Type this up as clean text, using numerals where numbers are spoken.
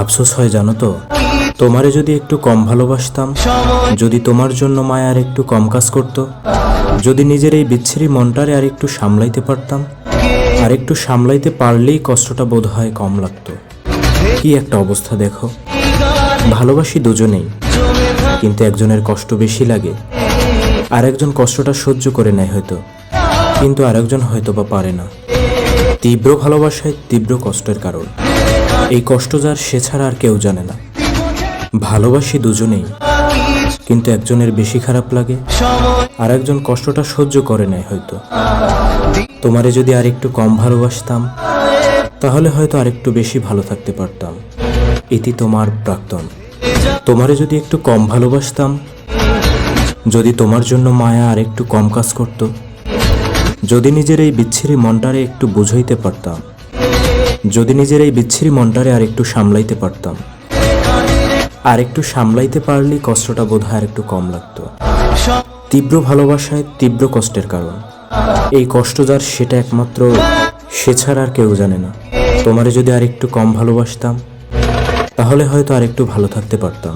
আফসোস হয় জানো তো, তোমারে যদি একটু কম ভালোবাসতাম, যদি তোমার জন্য মায়া আর একটু কম কাজ করত, যদি নিজের এই বিচ্ছিরি মনটারে আর একটু সামলাইতে পারতাম, আর একটু সামলাইতে পারলেই কষ্টটা বোধ হয় কম লাগতো। কি একটা অবস্থা দেখো, ভালোবাসি দুজনেই, কিন্তু একজনের কষ্ট বেশি লাগে, আরেকজন কষ্টটা সহ্য করে নেয় হয়তো, কিন্তু আরেকজন হয়তো বা পারে না। তীব্র ভালোবাসায় তীব্র কষ্টের কারণ, এই কষ্ট যার সে ছাড়া আর কেউ জানে না। ভালোবাসি দুজনেই, কিন্তু একজনের বেশি খারাপ লাগে, আর একজন কষ্টটা সহ্য করে নেয় হয়তো। তোমারে যদি আর একটু কম ভালোবাসতাম, তাহলে হয়তো আরেকটু বেশি ভালো থাকতে পারতাম। ইতি তোমার প্রাক্তন। তোমারে যদি একটু কম ভালোবাসতাম, যদি তোমার জন্য মায়া আর একটু কম কাজ করত, যদি নিজের এই বিচ্ছিরি মনটারে একটু বুঝাইতে পারতাম, যদি নিজের এই বিচ্ছিরি মনটারে আর একটু সামলাইতে পারতাম, আর একটু সামলাইতে পারলেই কষ্টটা বোধহয় আর একটু কম লাগতো। তীব্র ভালোবাসায় তীব্র কষ্টের কারণ, এই কষ্ট যার সেটা একমাত্র সে ছাড়া আর কেউ জানে না। তোমারে যদি আর একটু কম ভালোবাসতাম, তাহলে হয়তো আর একটু ভালো থাকতে পারতাম।